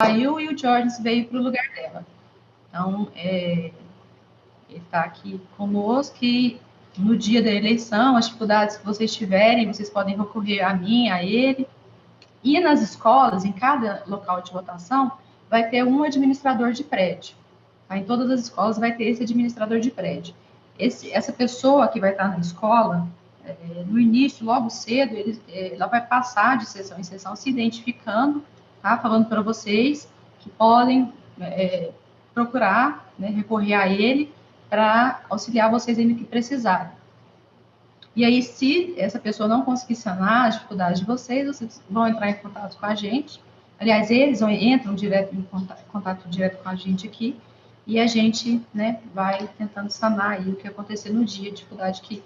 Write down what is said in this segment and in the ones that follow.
saiu e o Jordan veio para o lugar dela. Então, ele está aqui conosco e no dia da eleição, as dificuldades que vocês tiverem, vocês podem recorrer a mim, a ele. E nas escolas, em cada local de votação, vai ter um administrador de prédio. Tá? Em todas as escolas vai ter esse administrador de prédio. Essa pessoa que vai estar na escola, no início, logo cedo, ela vai passar de sessão em sessão se identificando, tá? Falando para vocês que podem procurar, né, recorrer a ele para auxiliar vocês ainda que precisarem. E aí, se essa pessoa não conseguir sanar as dificuldades de vocês vão entrar em contato com a gente. Aliás, eles entram direto em contato direto com a gente aqui, e a gente, né, vai tentando sanar aí o que acontecer no dia, a dificuldade que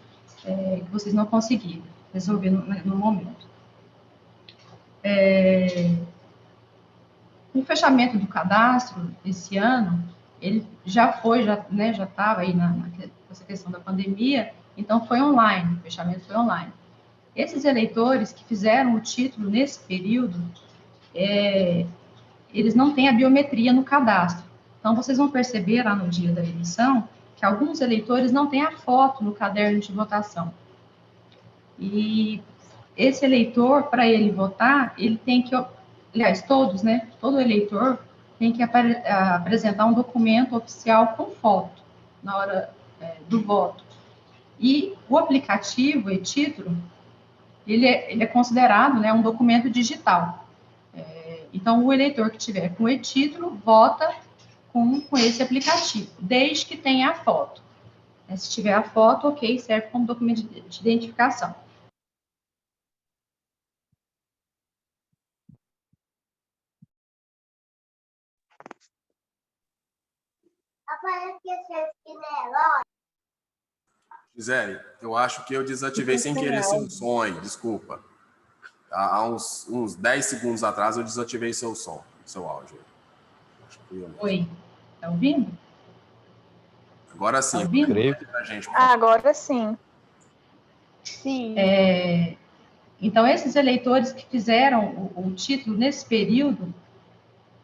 vocês não conseguiram resolver no momento. O fechamento do cadastro esse ano, ele já estava aí nessa questão da pandemia, então foi online, o fechamento foi online. Esses eleitores que fizeram o título nesse período, eles não têm a biometria no cadastro. Então, vocês vão perceber lá no dia da eleição que alguns eleitores não têm a foto no caderno de votação. E esse eleitor, para ele votar, ele tem que, aliás, todos, né? Todo eleitor tem que apresentar um documento oficial com foto na hora do voto. E o aplicativo e-título, ele é considerado, né, um documento digital. Então, o eleitor que tiver com e-título vota com esse aplicativo, desde que tenha a foto. Se tiver a foto, ok, serve como documento de identificação. Gisele, eu acho que eu desativei sem querer seu som aí, desculpa. Há uns 10 segundos atrás eu desativei seu som, seu áudio. Oi, tá ouvindo? Agora sim. Tá ouvindo? Agora sim. Sim. Então, esses eleitores que fizeram o título nesse período,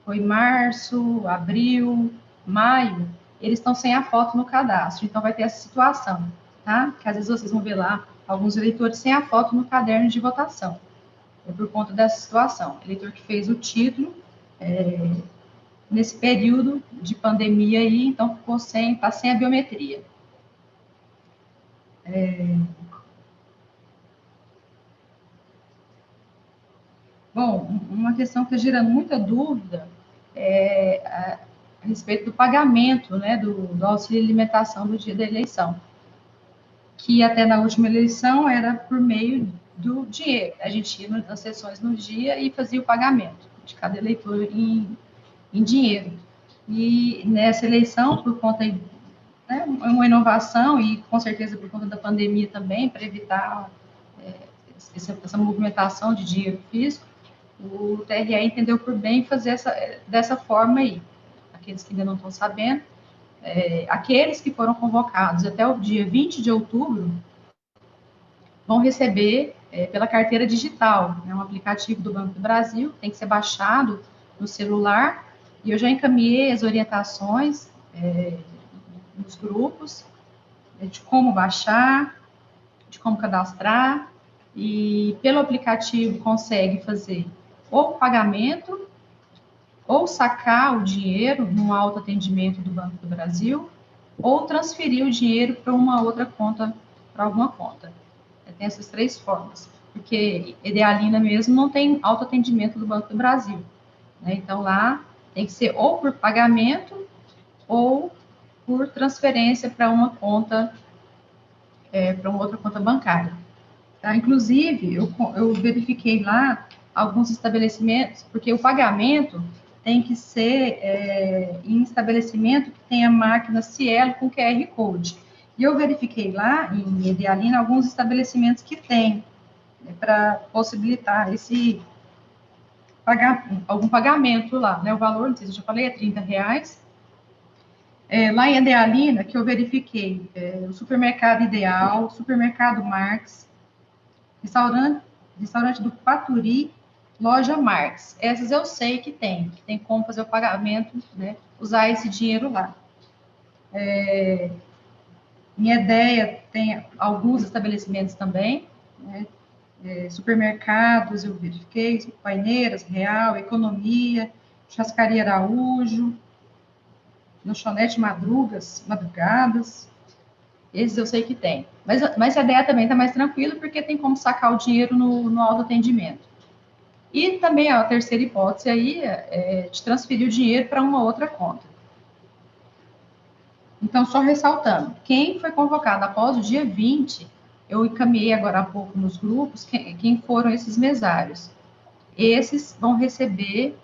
foi março, abril, maio, eles estão sem a foto no cadastro, então vai ter essa situação, tá? Que às vezes vocês vão ver lá alguns eleitores sem a foto no caderno de votação, por conta dessa situação. Eleitor que fez o título nesse período de pandemia aí, então está sem a biometria. Bom, uma questão que gera muita dúvida a respeito do pagamento, né, do auxílio alimentação do dia da eleição, que até na última eleição era por meio do dinheiro. A gente ia nas sessões no dia e fazia o pagamento de cada eleitor em dinheiro. E nessa eleição, por conta de uma inovação e com certeza por conta da pandemia também, para evitar essa movimentação de dinheiro físico, o TRE entendeu por bem fazer dessa forma aí. Aqueles que ainda não estão sabendo, aqueles que foram convocados até o dia 20 de outubro vão receber pela carteira digital, um aplicativo do Banco do Brasil, tem que ser baixado no celular, e eu já encaminhei as orientações nos grupos de como baixar, de como cadastrar, e pelo aplicativo consegue fazer ou pagamento, ou sacar o dinheiro num autoatendimento do Banco do Brasil, ou transferir o dinheiro para uma outra conta, para alguma conta. Tem essas três formas, porque Idealina mesmo não tem autoatendimento do Banco do Brasil, né? Então, lá tem que ser ou por pagamento, ou por transferência para uma conta, para uma outra conta bancária. Tá? Inclusive, eu verifiquei lá alguns estabelecimentos, porque o pagamento tem que ser em estabelecimento que tenha máquina Cielo com QR Code. E eu verifiquei lá, em Idealina, alguns estabelecimentos que têm, para possibilitar algum pagamento lá, né? O valor, não sei se eu já falei, é R$30. Lá em Idealina, que eu verifiquei, o Supermercado Ideal, Supermercado Marx, restaurante do Paturi Loja Marx. Essas eu sei que tem como fazer o pagamento, né? Usar esse dinheiro lá. Minha ideia tem alguns estabelecimentos também, né? Supermercados, eu verifiquei, Paineiras, Real, Economia, Chascaria Araújo, Lanchonete Madrugadas, esses eu sei que tem. Mas a ideia também está mais tranquila, porque tem como sacar o dinheiro no autoatendimento. E também a terceira hipótese aí é de transferir o dinheiro para uma outra conta. Então, só ressaltando, quem foi convocado após o dia 20, eu encaminhei agora há pouco nos grupos, quem foram esses mesários. Esses vão receber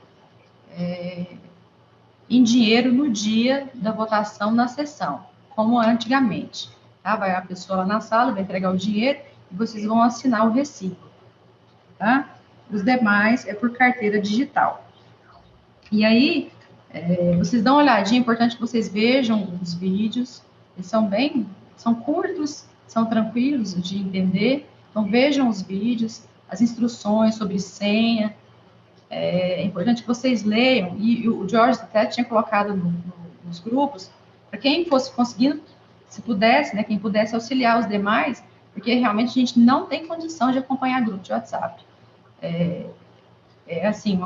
em dinheiro no dia da votação na sessão, como antigamente. Tá? Vai a pessoa lá na sala, vai entregar o dinheiro e vocês vão assinar o recibo. Tá? Os demais é por carteira digital. E aí, vocês dão uma olhadinha, é importante que vocês vejam os vídeos, eles são curtos, são tranquilos de entender, então vejam os vídeos, as instruções sobre senha, é importante que vocês leiam, e o Jorge até tinha colocado nos grupos, para quem fosse conseguindo, se pudesse, né, quem pudesse auxiliar os demais, porque realmente a gente não tem condição de acompanhar grupo de WhatsApp. Assim,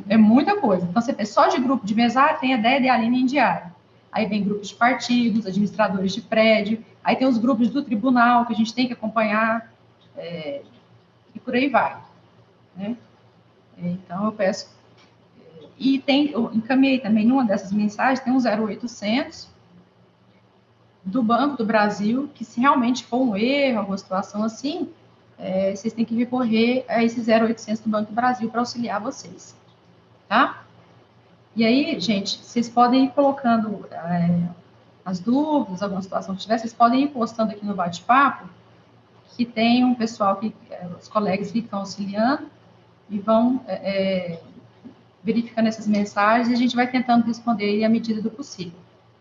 é muita coisa. Então, você só de grupo de mesário tem a ideia de Aline em diário. Aí vem grupos de partidos, administradores de prédio, aí tem os grupos do tribunal que a gente tem que acompanhar, e por aí vai, né? Então, eu peço. E eu encaminhei também numa dessas mensagens, tem um 0800 do Banco do Brasil, que se realmente for um erro, alguma situação assim, vocês têm que recorrer a esse 0800 do Banco do Brasil para auxiliar vocês, tá? E aí, gente, vocês podem ir colocando as dúvidas, alguma situação que tiver, vocês podem ir postando aqui no bate-papo, que tem um pessoal, os colegas que estão auxiliando, e vão verificando essas mensagens, e a gente vai tentando responder à medida do possível,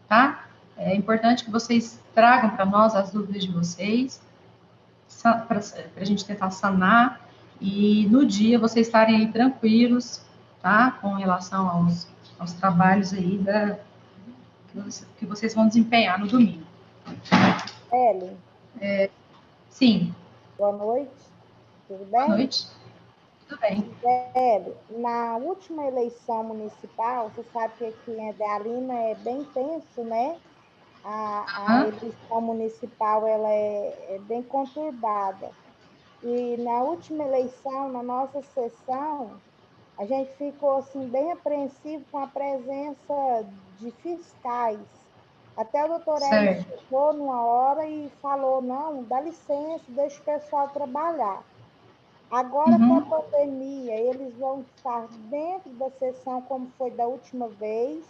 tá? É importante que vocês tragam para nós as dúvidas de vocês, para a gente tentar sanar, e no dia vocês estarem aí tranquilos, tá? Com relação aos trabalhos aí que vocês vão desempenhar no domingo. Ellen. Sim. Boa noite. Tudo bem? Boa noite. Tudo bem. Na última eleição municipal, você sabe que aqui em Adealina é bem tenso, né? A eleição municipal ela é bem conturbada. E na última eleição, na nossa sessão, a gente ficou assim, bem apreensivo com a presença de fiscais. Até o doutor Hélio chegou numa hora e falou, não, dá licença, deixa o pessoal trabalhar. Agora, com a pandemia, eles vão estar dentro da sessão como foi da última vez,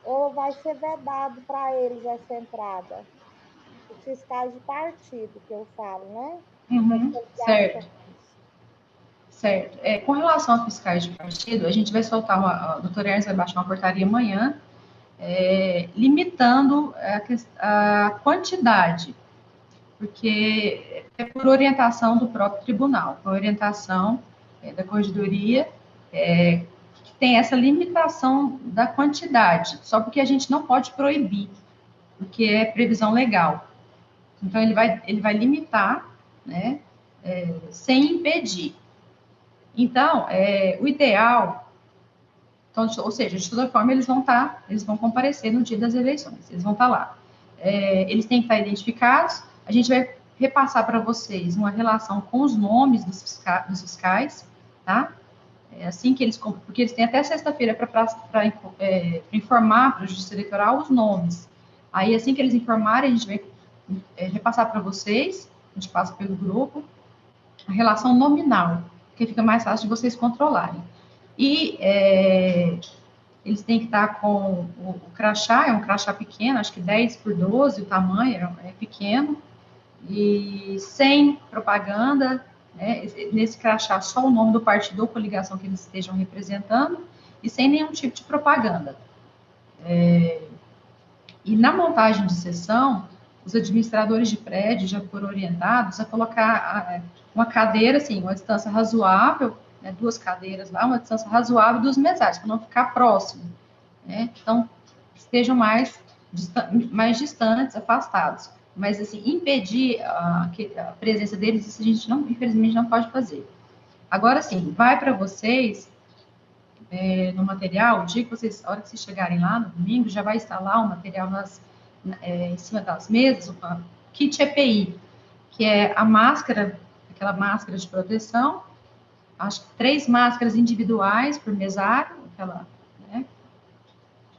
ou vai ser vedado para eles essa entrada? Os fiscais de partido, que eu falo, né? Certo. Certo. Com relação a fiscais de partido, a gente vai soltar, a doutora Ernst vai baixar uma portaria amanhã, limitando a quantidade, porque é por orientação do próprio tribunal, por orientação da corregedoria, que tem essa limitação da quantidade, só porque a gente não pode proibir, porque é previsão legal. Então, ele vai limitar, né, sem impedir. Então, o ideal, então, ou seja, de toda forma, eles vão comparecer no dia das eleições, eles vão estar lá. Eles têm que estar identificados, a gente vai repassar para vocês uma relação com os nomes dos fiscais, tá? Assim que porque eles têm até sexta-feira para informar para a Justiça Eleitoral os nomes. Aí, assim que eles informarem, a gente vai repassar para vocês, a gente passa pelo grupo, a relação nominal, que fica mais fácil de vocês controlarem. E eles têm que estar com o crachá, é um crachá pequeno, acho que 10 por 12, o tamanho é pequeno, e sem propaganda, né, nesse crachá só o nome do partido ou coligação que eles estejam representando, e sem nenhum tipo de propaganda. E na montagem de sessão, os administradores de prédio já foram orientados a colocar uma cadeira, assim, uma distância razoável né, 2 cadeiras lá, uma distância razoável dos mesários, para não ficar próximo, né? Então, estejam mais distantes, afastados. Mas, assim, impedir a presença deles, isso a gente não, infelizmente, não pode fazer. Agora, sim, vai para vocês, no material, o dia que vocês, a hora que vocês chegarem lá, no domingo, já vai estar lá o material em cima das mesas, o kit EPI, que é a máscara, aquela máscara de proteção, acho que 3 máscaras individuais por mesário, aquela, né,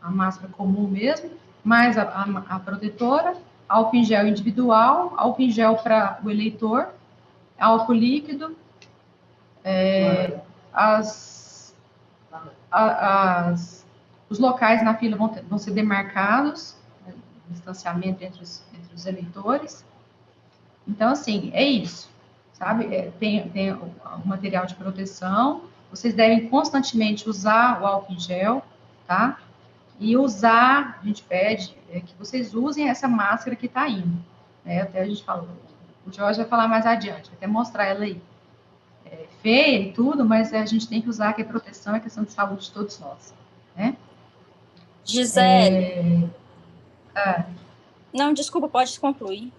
a máscara comum mesmo, mais a protetora, álcool em gel individual, álcool em gel para o eleitor, álcool líquido, os locais na fila vão ser demarcados, né, distanciamento entre os eleitores. Então, assim, é isso, sabe? Tem o material de proteção, vocês devem constantemente usar o álcool em gel, tá? E usar, a gente pede que vocês usem essa máscara que está indo, né? Até a gente falou, o Jorge vai falar mais adiante, até mostrar ela aí. É feia e tudo, mas a gente tem que usar, que é proteção, é questão de saúde de todos nós, né? Gisele. Não, desculpa, pode concluir.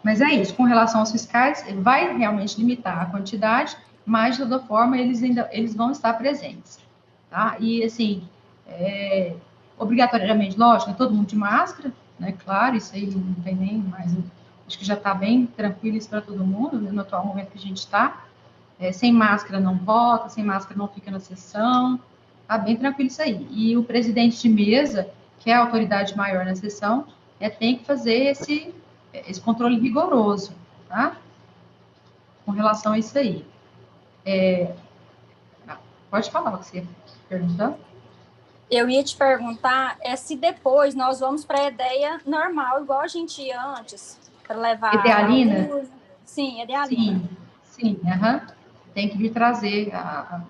Mas é isso, com relação aos fiscais, vai realmente limitar a quantidade, mas, de toda forma, eles vão estar presentes, tá? E, assim, obrigatoriamente, lógico, todo mundo de máscara, né? Claro, isso aí não tem nem mais... Acho que já está bem tranquilo isso para todo mundo, né, no atual momento que a gente está. Sem máscara não vota, sem máscara não fica na sessão, tá bem tranquilo isso aí. E o presidente de mesa, que é a autoridade maior na sessão, tem que fazer esse controle rigoroso, tá? Com relação a isso aí. Pode falar o que você perguntou. Eu ia te perguntar se depois nós vamos para a ideia normal, igual a gente ia antes, para levar... Idealina? Sim, idealina. Sim, tem que vir trazer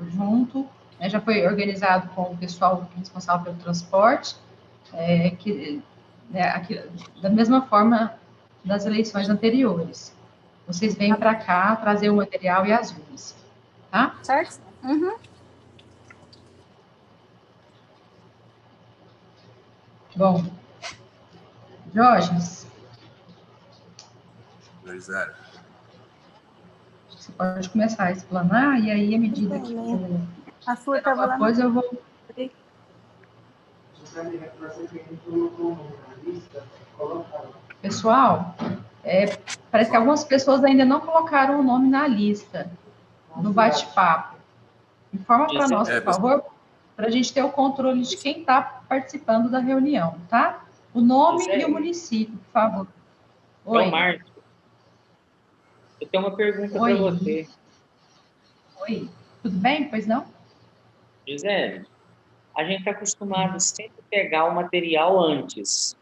junto, né, já foi organizado com o pessoal responsável pelo transporte, da mesma forma das eleições anteriores. Vocês vêm para cá trazer o material e as urnas, tá? Certo? Uhum. Bom, Jorge. Gisele. Você pode começar a explanar, e aí, à medida que a sua estava lá. Depois eu vou... Pessoal, parece que algumas pessoas ainda não colocaram o nome na lista, no bate-papo. Informa para nós, por favor, para a gente ter o controle de quem está participando da reunião, tá? O nome e o município, por favor. Oi. É o Márcio. Eu tenho uma pergunta para você. Oi. Tudo bem? Pois não? Gisele, a gente está acostumado sempre a pegar o material antes,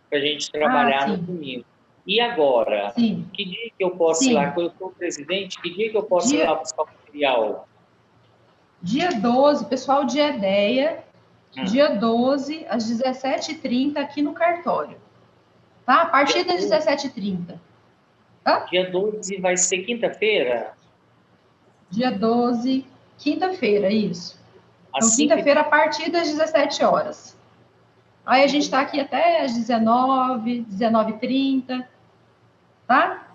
para a gente trabalhar no domingo. E agora? Sim. Que dia que eu posso ir lá? Quando eu sou presidente, que dia que eu posso ir lá buscar o material? Dia 12, pessoal de Edéia, dia 12, às 17h30, aqui no cartório. Tá? A partir das 17h30. Dia 12 vai ser quinta-feira? Dia 12, quinta-feira, isso. Então, quinta-feira, a partir das 17 horas. Aí a gente está aqui até às 19, 19h30, tá?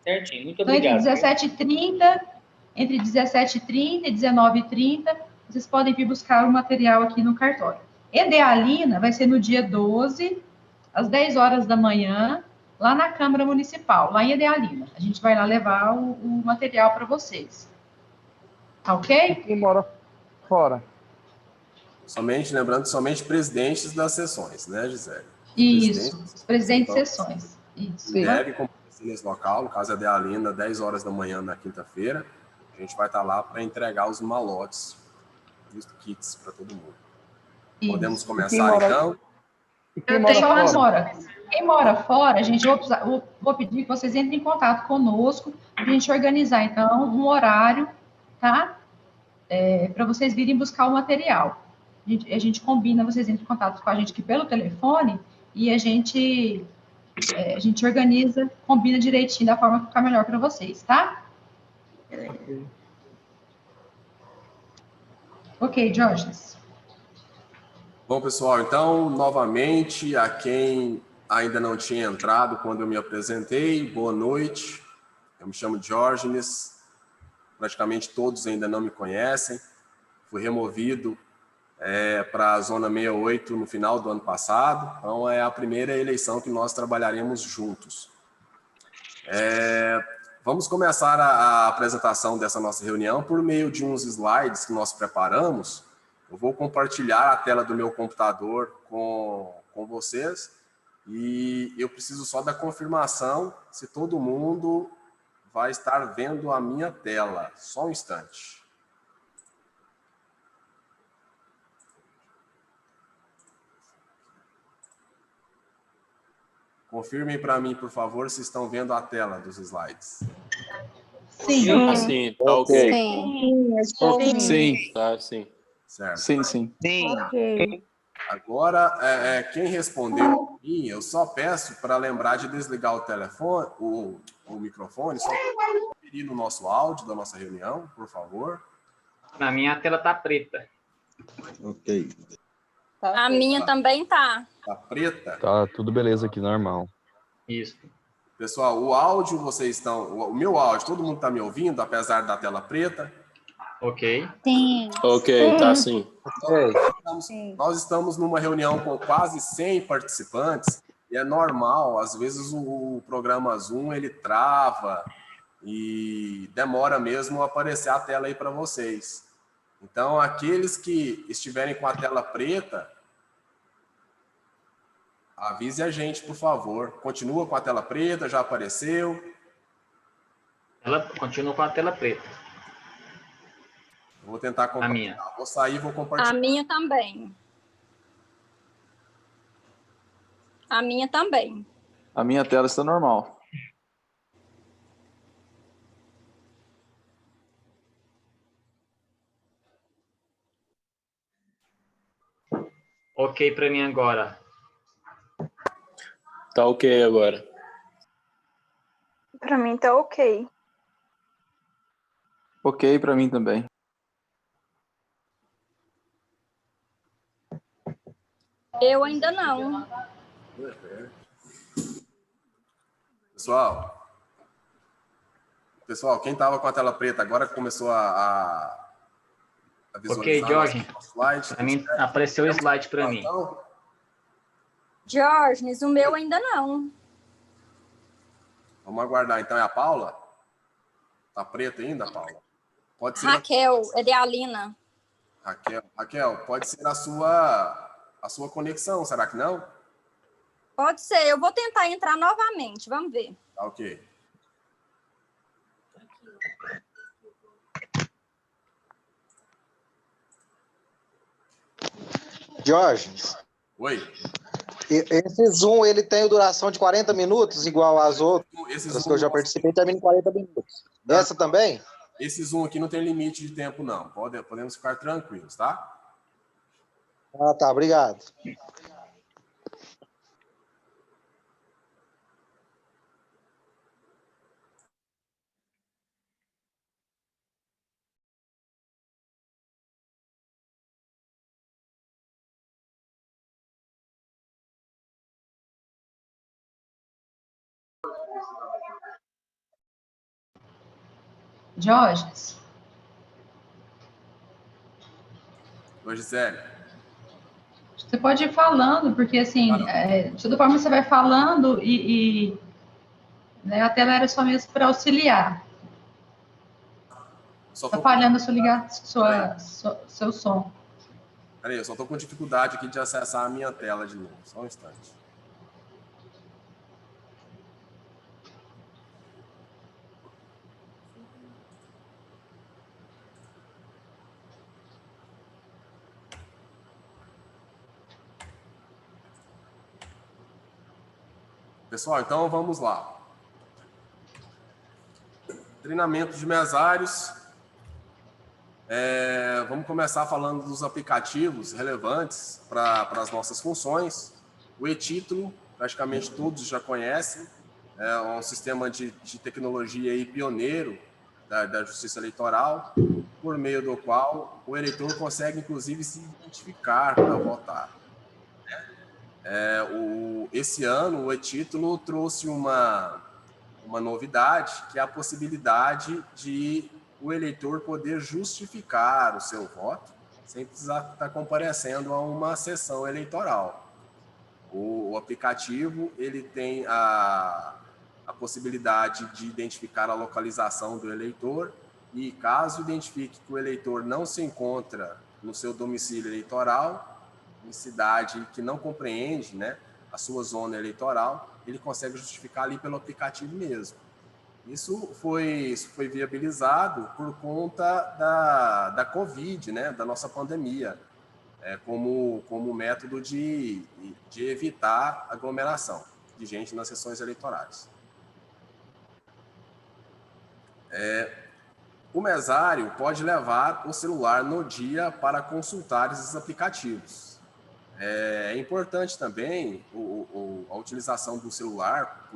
Certinho, muito obrigado. Entre 17h30 e 19h30, vocês podem vir buscar o material aqui no cartório. Idealina vai ser no dia 12, às 10 horas da manhã, lá na Câmara Municipal, lá em Idealina. A gente vai lá levar o material para vocês. Tá ok? Quem mora fora? Lembrando, somente presidentes das sessões, né, Gisele? Isso, os presidentes de sessões. Isso. Deve comparecer nesse local, no caso é Idealina, 10 horas da manhã na quinta-feira. A gente vai estar lá para entregar os malotes, os kits para todo mundo. Isso. Podemos começar, então? Quem mora fora, a gente vou pedir que vocês entrem em contato conosco, para a gente organizar, então, um horário, tá? Para vocês virem buscar o material. A gente combina, vocês entram em contato com a gente aqui pelo telefone, e a gente a gente organiza, combina direitinho da forma que ficar melhor para vocês, tá? Ok, Jorge. Bom, pessoal, então, novamente, a quem ainda não tinha entrado quando eu me apresentei, boa noite. Eu me chamo Diógenes, praticamente todos ainda não me conhecem. Fui removido para a Zona 68 no final do ano passado, então é a primeira eleição que nós trabalharemos juntos. Vamos começar a apresentação dessa nossa reunião por meio de uns slides que nós preparamos. Eu vou compartilhar a tela do meu computador com vocês e eu preciso só da confirmação se todo mundo vai estar vendo a minha tela. Só um instante. Confirmem para mim, por favor, se estão vendo a tela dos slides. Sim. Sim, tá ok. Sim. Sim, tá, sim. Certo. Sim, sim. Ok. Agora, quem respondeu mim, eu só peço para lembrar de desligar o telefone, o microfone, só para conferir no nosso áudio da nossa reunião, por favor. Na minha a tela tá preta. Ok. A minha também tá. Tá preta? Tá tudo beleza aqui, normal. Isso. Pessoal, o áudio, vocês estão... O meu áudio, todo mundo está me ouvindo, apesar da tela preta? Ok. Sim. Ok, tá sim. Nós estamos numa reunião com quase 100 participantes e é normal, às vezes o programa Zoom ele trava e demora mesmo a aparecer a tela aí para vocês. Então, aqueles que estiverem com a tela preta, avise a gente, por favor. Continua com a tela preta, já apareceu? Ela continua com a tela preta. Eu vou tentar compartilhar. A minha. Vou sair e vou compartilhar. A minha também. A minha também. A minha tela está normal. Ok para mim agora. Tá ok agora. Pra mim tá ok. Ok para mim também. Eu ainda não. Pessoal, quem estava com a tela preta agora começou a visualizar. Ok, Jorge. Para mim apareceu o slide para mim. Diógenes, o meu ainda não. Vamos aguardar. Então é a Paula? Tá preta ainda, Paula? Pode ser. Raquel, é de Alina. Raquel, pode ser a sua conexão, será que não? Pode ser, eu vou tentar entrar novamente, vamos ver. Tá ok. Jorge. Oi. Esse Zoom, ele tem duração de 40 minutos, igual às outras que eu já participei, termina em 40 minutos. Essa também? Esse Zoom aqui não tem limite de tempo, não. Podemos ficar tranquilos, tá? Ah, tá. Obrigado. Jorge. Oi, Gisele. Você pode ir falando, porque assim, de toda forma você vai falando né, a tela era só mesmo para auxiliar. Está falhando seu som. Peraí, eu só estou com dificuldade aqui de acessar a minha tela de novo. Só um instante. Pessoal, então vamos lá. Treinamento de mesários. Vamos começar falando dos aplicativos relevantes para as nossas funções. O e-título praticamente todos já conhecem, é um sistema de tecnologia aí pioneiro da Justiça Eleitoral, por meio do qual o eleitor consegue, inclusive, se identificar para votar. Esse ano, o e-título trouxe uma novidade, que é a possibilidade de o eleitor poder justificar o seu voto sem precisar estar comparecendo a uma sessão eleitoral. O aplicativo ele tem a possibilidade de identificar a localização do eleitor e, caso identifique que o eleitor não se encontra no seu domicílio eleitoral, em cidade que não compreende, né, a sua zona eleitoral, ele consegue justificar ali pelo aplicativo mesmo. Isso foi viabilizado por conta da Covid, né, da nossa pandemia, como método de evitar aglomeração de gente nas sessões eleitorais. O mesário pode levar o celular no dia para consultar esses aplicativos. É importante também a utilização do celular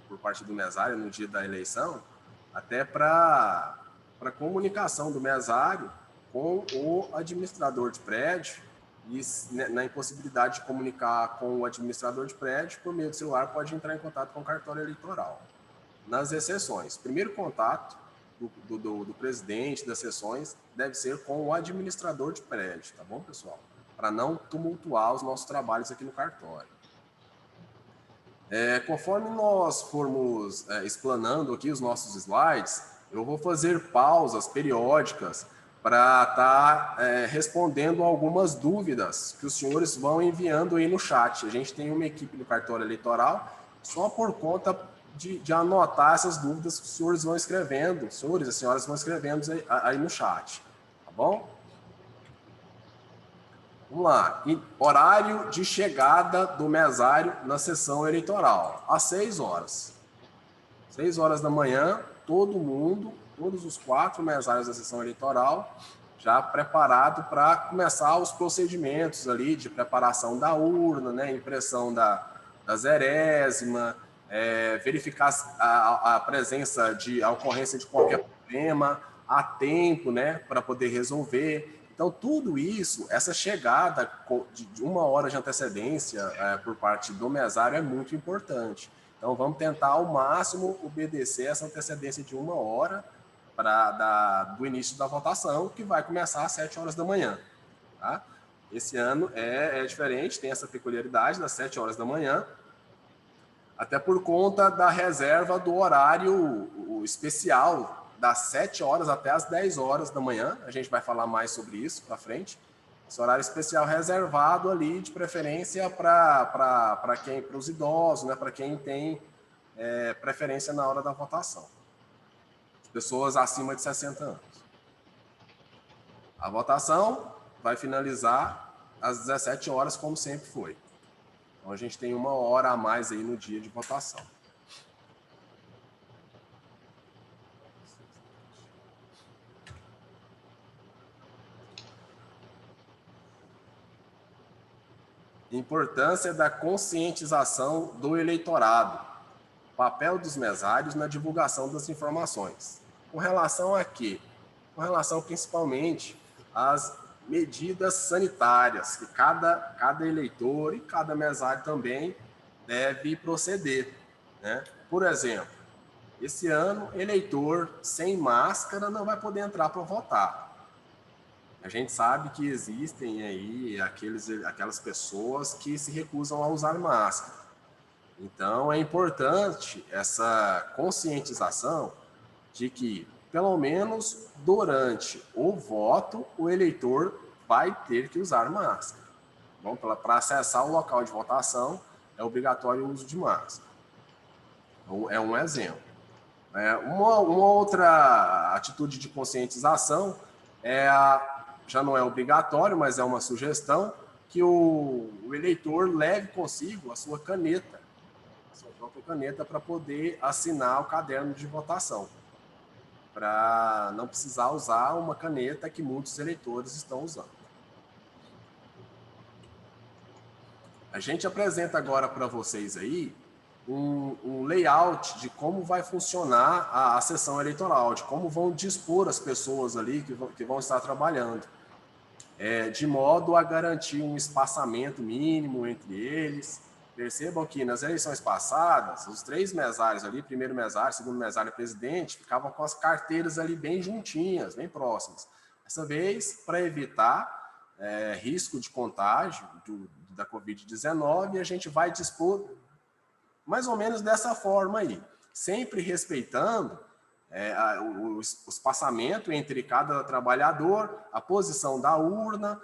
por parte do mesário no dia da eleição, até para a comunicação do mesário com o administrador de prédio, e na impossibilidade de comunicar com o administrador de prédio, por meio do celular pode entrar em contato com o cartório eleitoral. Nas exceções, primeiro contato do presidente das sessões deve ser com o administrador de prédio, tá bom, pessoal? Para não tumultuar os nossos trabalhos aqui no cartório. Conforme nós formos explanando aqui os nossos slides, eu vou fazer pausas periódicas para estar respondendo algumas dúvidas que os senhores vão enviando aí no chat. A gente tem uma equipe do cartório eleitoral só por conta de anotar essas dúvidas que os senhores vão escrevendo, senhores e senhoras vão escrevendo aí no chat, tá bom? Vamos lá. Horário de chegada do mesário na sessão eleitoral, às 6 horas. 6 horas da manhã, todos os 4 mesários da sessão eleitoral, já preparado para começar os procedimentos ali de preparação da urna, né, impressão da zerésima, verificar a presença a ocorrência de qualquer problema a tempo, né, para poder resolver. Então, tudo isso, essa chegada de 1 hora de antecedência por parte do mesário é muito importante. Então, vamos tentar ao máximo obedecer essa antecedência de 1 hora do início da votação, que vai começar às 7 horas da manhã. Tá? Esse ano é diferente, tem essa peculiaridade das 7 horas da manhã, até por conta da reserva do horário especial, das 7 horas até as 10 horas da manhã. A gente vai falar mais sobre isso para frente. Esse horário especial reservado ali, de preferência para os idosos, né, para quem tem preferência na hora da votação. As pessoas acima de 60 anos. A votação vai finalizar às 17 horas, como sempre foi. Então, a gente tem 1 hora a mais aí no dia de votação. Importância da conscientização do eleitorado. Papel dos mesários na divulgação das informações. Com relação a quê? Com relação principalmente às medidas sanitárias que cada eleitor e cada mesário também deve proceder, né? Por exemplo, esse ano, eleitor sem máscara não vai poder entrar para votar. A gente sabe que existem aí aquelas pessoas que se recusam a usar máscara. Então, é importante essa conscientização de que, pelo menos durante o voto, o eleitor vai ter que usar máscara. Bom, para acessar o local de votação, é obrigatório o uso de máscara. Então, é um exemplo. Uma outra atitude de conscientização já não é obrigatório, mas é uma sugestão, que o eleitor leve consigo a sua caneta, para poder assinar o caderno de votação, para não precisar usar uma caneta que muitos eleitores estão usando. A gente apresenta agora para vocês aí um layout de como vai funcionar a sessão eleitoral, de como vão dispor as pessoas ali que vão estar trabalhando, de modo a garantir um espaçamento mínimo entre eles. Percebam que nas eleições passadas, os 3 mesários ali, primeiro mesário, segundo mesário e presidente, ficavam com as carteiras ali bem juntinhas, bem próximas. Dessa vez, para evitar risco de contágio da Covid-19, a gente vai dispor mais ou menos dessa forma aí, sempre respeitando o espaçamento entre cada trabalhador, a posição da urna,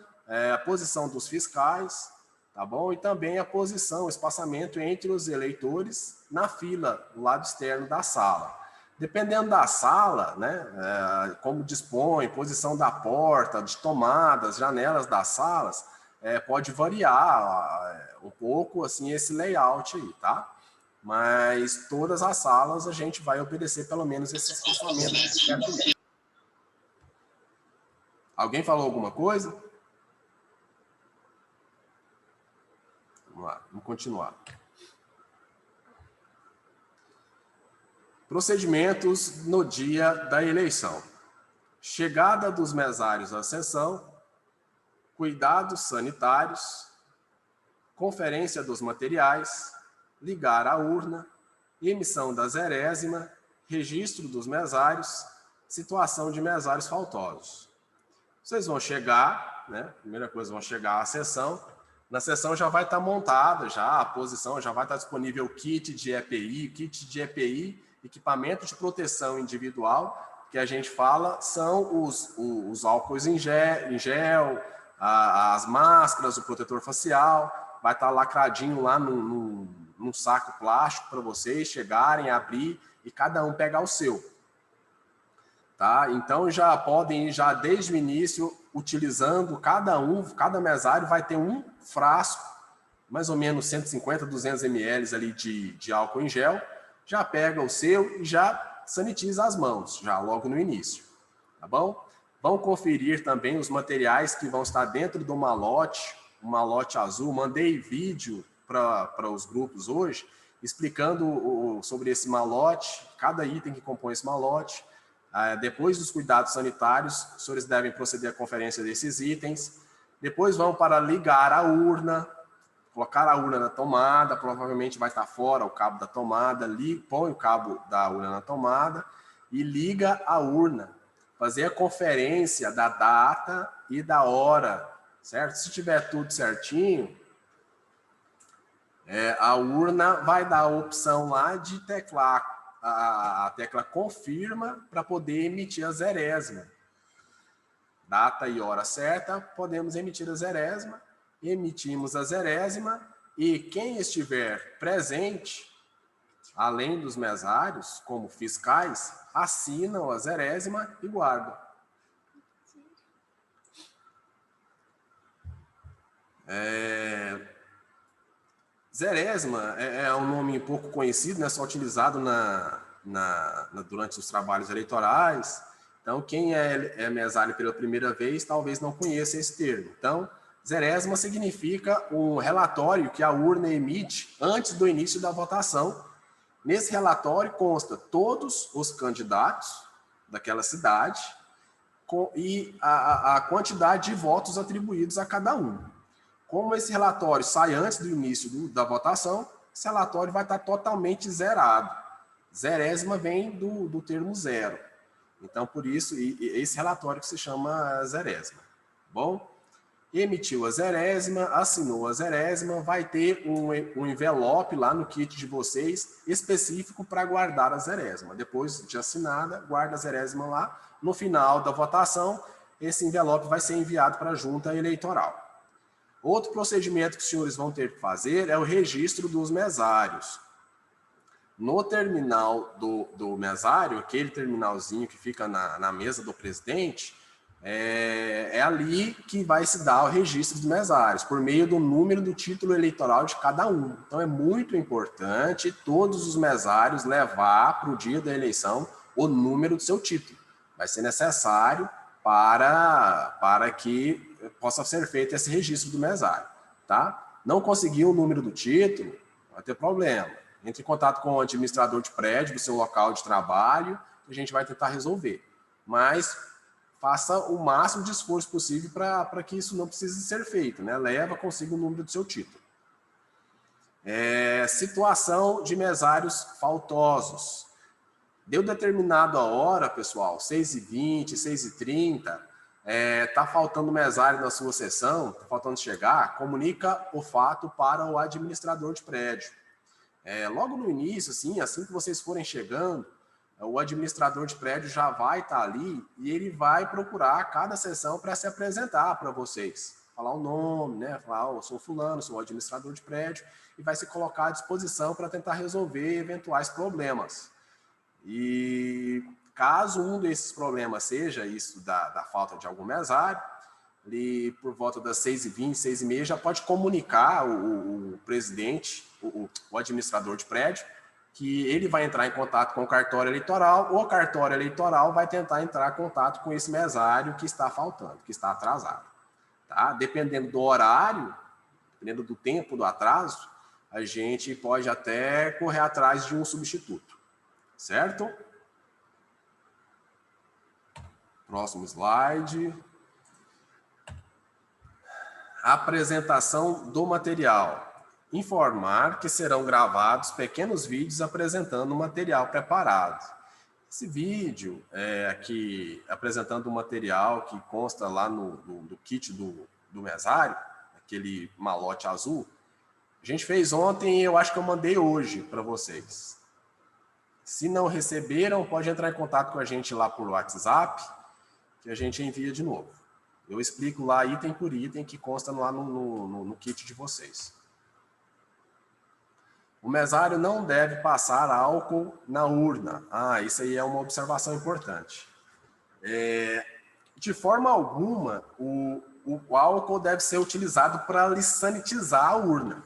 a posição dos fiscais, tá bom? E também a posição, o espaçamento entre os eleitores na fila, do lado externo da sala. Dependendo da sala, né, como dispõe, posição da porta, de tomadas, janelas das salas, pode variar um pouco assim esse layout aí, tá? Mas todas as salas a gente vai obedecer pelo menos esse espaçamento. Alguém falou alguma coisa? Vamos lá, vamos continuar. Procedimentos no dia da eleição. Chegada dos mesários à sessão, cuidados sanitários, conferência dos materiais, ligar a urna, emissão da zerésima, registro dos mesários, situação de mesários faltosos. Vocês vão chegar, né? Primeira coisa, vão chegar à sessão. Na sessão já vai estar montada, já a posição, já vai estar disponível o kit de EPI, equipamento de proteção individual, que a gente fala são os álcools em gel, as máscaras, o protetor facial, vai estar lacradinho lá num saco plástico para vocês chegarem, abrir e cada um pegar o seu. Tá? Então já podem ir já desde o início utilizando cada mesário vai ter um frasco, mais ou menos 150, 200 ml ali de álcool em gel, já pega o seu e já sanitiza as mãos, já logo no início, tá bom? Vão conferir também os materiais que vão estar dentro do malote, um malote azul. Mandei vídeo para os grupos hoje, explicando sobre esse malote, cada item que compõe esse malote. Depois dos cuidados sanitários, os senhores devem proceder à conferência desses itens. Depois vão para ligar a urna, colocar a urna na tomada, provavelmente vai estar fora o cabo da tomada, põe o cabo da urna na tomada e liga a urna. Fazer a conferência da data e da hora, certo? Se tiver tudo certinho, a urna vai dar a opção lá de teclar a tecla confirma para poder emitir a zerésima. Data e hora certa, podemos emitir a zerésima, emitimos a zerésima e quem estiver presente, além dos mesários, como fiscais, assinam a zerésima e guardam. Zerésima é um nome pouco conhecido, né? Só utilizado durante os trabalhos eleitorais. Então, quem é mesário pela primeira vez, talvez não conheça esse termo. Então, zerésima significa um relatório que a urna emite antes do início da votação. Nesse relatório consta todos os candidatos daquela cidade e a quantidade de votos atribuídos a cada um. Como esse relatório sai antes do início da votação, esse relatório vai estar totalmente zerado. Zerésima vem do termo zero. Então, por isso, esse relatório que se chama zerésima. Bom, emitiu a zerésima, assinou a zerésima, vai ter um envelope lá no kit de vocês específico para guardar a zerésima. Depois de assinada, guarda a zerésima lá. No final da votação, esse envelope vai ser enviado para a junta eleitoral. Outro procedimento que os senhores vão ter que fazer é o registro dos mesários. No terminal do mesário, aquele terminalzinho que fica na mesa do presidente, é ali que vai se dar o registro dos mesários, por meio do número do título eleitoral de cada um. Então é muito importante todos os mesários levar para o dia da eleição o número do seu título. Vai ser necessário para que possa ser feito esse registro do mesário, tá? Não conseguiu o número do título, vai ter problema. Entre em contato com o administrador de prédio do seu local de trabalho, que a gente vai tentar resolver. Mas faça o máximo de esforço possível para que isso não precise ser feito, né? Leva consigo o número do seu título. Situação de mesários faltosos. Deu determinada hora, pessoal, 6h20, 6h30, está faltando mesário na sua sessão, está faltando chegar, comunica o fato para o administrador de prédio. Logo no início, assim que vocês forem chegando, o administrador de prédio já vai estar ali e ele vai procurar cada sessão para se apresentar para vocês. Falar o nome, né? Falar, eu sou fulano, sou o administrador de prédio, e vai se colocar à disposição para tentar resolver eventuais problemas. E caso um desses problemas seja isso da falta de algum mesário, ali por volta das 6h20, 6h30, já pode comunicar o presidente, o administrador de prédio, que ele vai entrar em contato com o cartório eleitoral, ou o cartório eleitoral vai tentar entrar em contato com esse mesário que está faltando, que está atrasado. Tá? Dependendo do horário, dependendo do tempo do atraso, a gente pode até correr atrás de um substituto. Certo? Próximo slide. Apresentação do material. Informar que serão gravados pequenos vídeos apresentando o material preparado. Esse vídeo aqui apresentando o material que consta lá no kit do mesário, aquele malote azul, a gente fez ontem e eu acho que eu mandei hoje para vocês. Se não receberam, pode entrar em contato com a gente lá por WhatsApp, que a gente envia de novo. Eu explico lá item por item que consta lá no kit de vocês. O mesário não deve passar álcool na urna. Isso aí é uma observação importante. De forma alguma, o álcool deve ser utilizado para sanitizar a urna.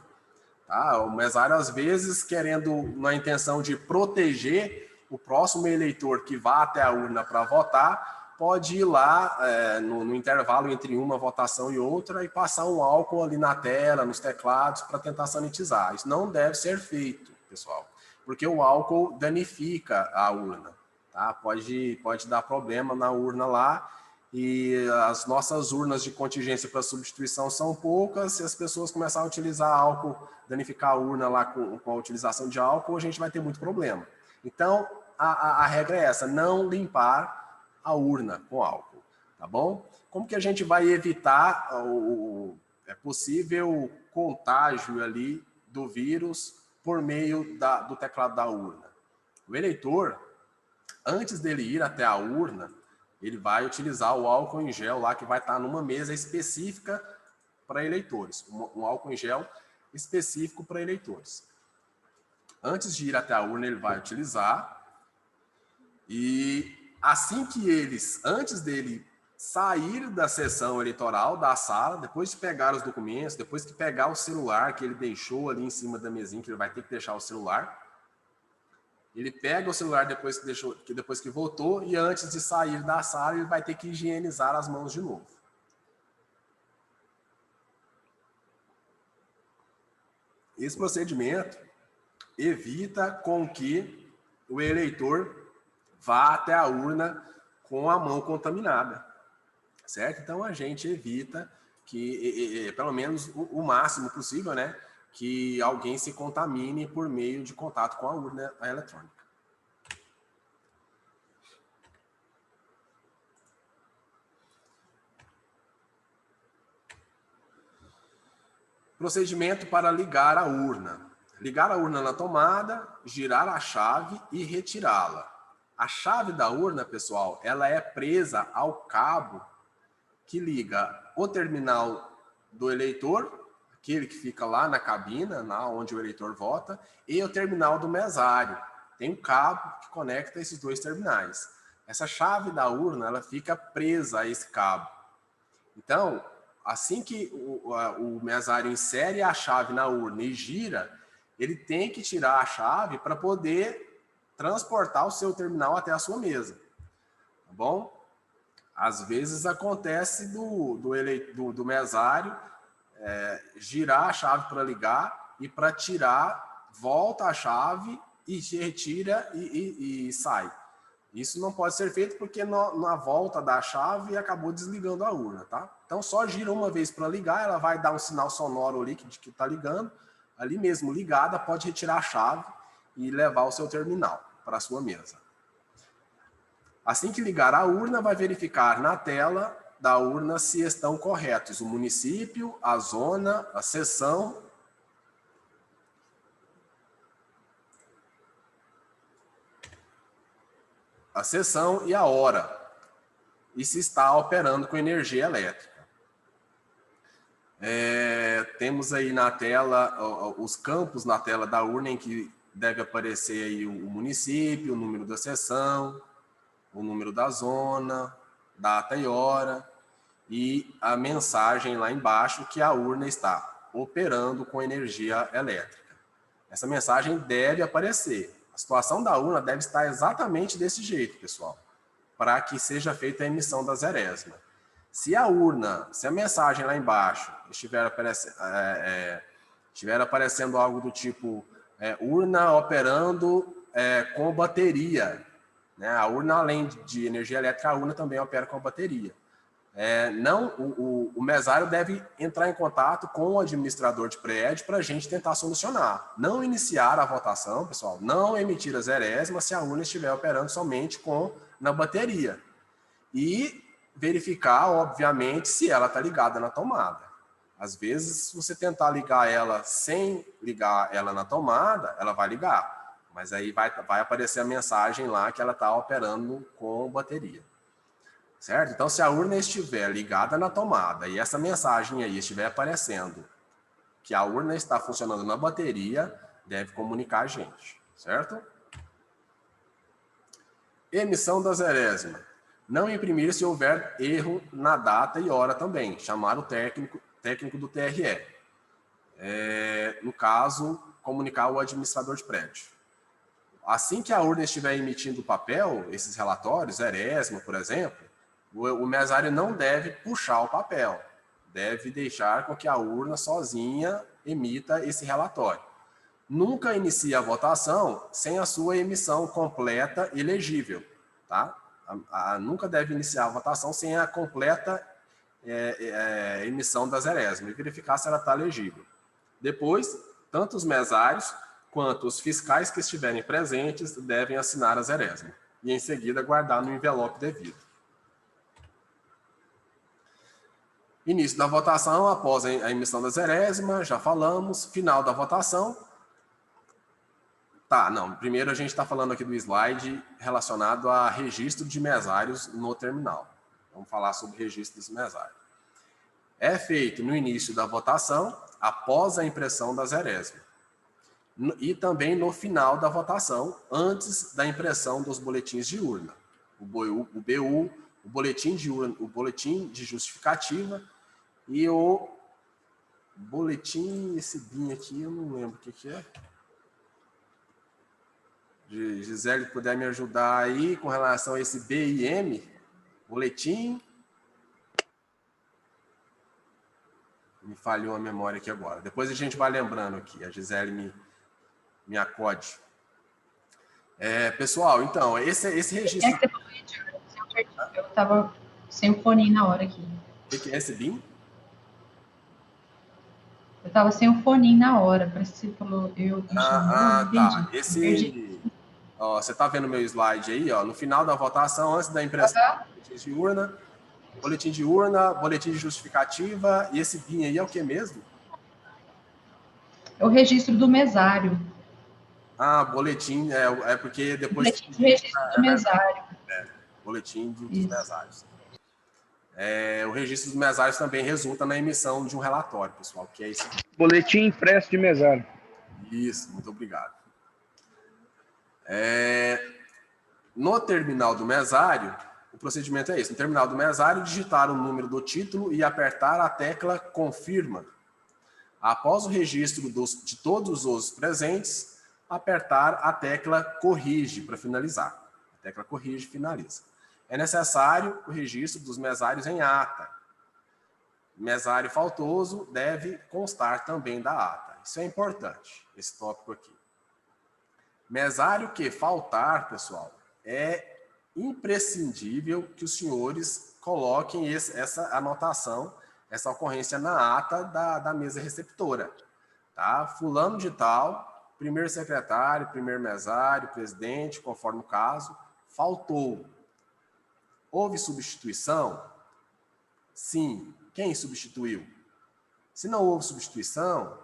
Tá? O mesário, às vezes, querendo, na intenção de proteger o próximo eleitor que vá até a urna para votar, pode ir lá no intervalo entre uma votação e outra e passar um álcool ali na tela, nos teclados, para tentar sanitizar. Isso não deve ser feito, pessoal, porque o álcool danifica a urna. Tá? Pode dar problema na urna lá, e as nossas urnas de contingência para substituição são poucas. Se as pessoas começarem a utilizar álcool, danificar a urna lá com a utilização de álcool, a gente vai ter muito problema. Então, a regra é essa, não limpar a urna com álcool, tá bom? Como que a gente vai evitar o possível contágio ali do vírus por meio do teclado da urna? O eleitor, antes dele ir até a urna, ele vai utilizar o álcool em gel lá que vai estar numa mesa específica para eleitores, um álcool em gel específico para eleitores. Antes de ir até a urna, ele vai utilizar e assim que antes dele sair da sessão eleitoral, da sala, depois de pegar os documentos, depois que pegar o celular que ele deixou ali em cima da mesinha, que ele vai ter que deixar o celular, ele pega o celular depois que voltou, e antes de sair da sala, ele vai ter que higienizar as mãos de novo. Esse procedimento evita com que o eleitor vá até a urna com a mão contaminada, certo? Então, a gente evita que, pelo menos o máximo possível, né, que alguém se contamine por meio de contato com a urna eletrônica. Procedimento para ligar a urna. Ligar a urna na tomada, girar a chave e retirá-la. A chave da urna, pessoal, ela é presa ao cabo que liga o terminal do eleitor, aquele que fica lá na cabina, lá onde o eleitor vota, e o terminal do mesário. Tem um cabo que conecta esses dois terminais. Essa chave da urna, ela fica presa a esse cabo. Então, assim que o mesário insere a chave na urna e gira, ele tem que tirar a chave para poder transportar o seu terminal até a sua mesa. Tá bom? Às vezes acontece do mesário girar a chave para ligar e para tirar, volta a chave e retira e sai. Isso não pode ser feito porque na volta da chave acabou desligando a urna, tá? Então só gira uma vez para ligar, ela vai dar um sinal sonoro ali que está ligando, ali mesmo ligada, pode retirar a chave e levar o seu terminal para a sua mesa. Assim que ligar a urna, vai verificar na tela da urna se estão corretos o município, a zona, a seção e a hora, e se está operando com energia elétrica. Temos aí na tela os campos na tela da urna em que deve aparecer aí o município, o número da seção, o número da zona, data e hora, e a mensagem lá embaixo que a urna está operando com energia elétrica. Essa mensagem deve aparecer. A situação da urna deve estar exatamente desse jeito, pessoal, para que seja feita a emissão da zerésima. Se a mensagem lá embaixo estiver aparecendo algo do tipo urna operando com bateria, né? A urna, além de energia elétrica, a urna também opera com bateria. O mesário deve entrar em contato com o administrador de prédio para a gente tentar solucionar. Não iniciar a votação, pessoal, não emitir a zerésima se a urna estiver operando somente na bateria. E verificar, obviamente, se ela está ligada na tomada. Às vezes, se você tentar ligar ela sem ligar ela na tomada, ela vai ligar. Mas aí vai aparecer a mensagem lá que ela está operando com bateria. Certo? Então, se a urna estiver ligada na tomada e essa mensagem aí estiver aparecendo que a urna está funcionando na bateria, deve comunicar a gente. Certo? Emissão da zerésima. Não imprimir se houver erro na data e hora também. Chamar o técnico do TRE. No caso, comunicar o administrador de prédio. Assim que a urna estiver emitindo papel, esses relatórios, zerésima, por exemplo, o mesário não deve puxar o papel. Deve deixar com que a urna sozinha emita esse relatório. Nunca inicie a votação sem a sua emissão completa e legível. Tá? Nunca deve iniciar a votação sem a completa emissão da zerésima e verificar se ela está legível. Depois, tanto os mesários quanto os fiscais que estiverem presentes devem assinar a zerésima e, em seguida, guardar no envelope devido. Início da votação após a emissão da zerésima, já falamos. Final da votação. Primeiro a gente está falando aqui do slide relacionado a registro de mesários no terminal. Vamos falar sobre registro desse mesário. É feito no início da votação, após a impressão da zerésima. E também no final da votação, antes da impressão dos boletins de urna. O BU, o boletim de urna, o boletim de justificativa e o boletim, esse BIM aqui, eu não lembro o que é. Gisele, puder me ajudar aí com relação a esse BIM, boletim. Me falhou a memória aqui agora. Depois a gente vai lembrando aqui, a Gisele me acode. Pessoal, então, esse registro... Eu estava sem o fone na hora aqui. O que é esse BIM? Eu estava sem o fone na hora, parece que você falou... Tá. Você está vendo meu slide aí, no final da votação, antes da impressão do boletim de urna, boletim de justificativa, e esse BIM aí é o que mesmo? É o registro do mesário. Boletim, porque depois... Boletim de registro do mesário. Boletim dos mesários. O registro dos mesários também resulta na emissão de um relatório, pessoal, que é esse. Boletim impresso de mesário. Isso, muito obrigado. No terminal do mesário, o procedimento é esse. No terminal do mesário, digitar o número do título e apertar a tecla confirma. Após o registro de todos os presentes, apertar a tecla corrige para finalizar. A tecla corrige finaliza. É necessário o registro dos mesários em ata. Mesário faltoso deve constar também da ata. Isso é importante, esse tópico aqui. Mesário que faltar, pessoal, é imprescindível que os senhores coloquem essa anotação, essa ocorrência na ata da mesa receptora. Tá? Fulano de tal, primeiro secretário, primeiro mesário, presidente, conforme o caso, faltou. Houve substituição? Sim. Quem substituiu? Se não houve substituição,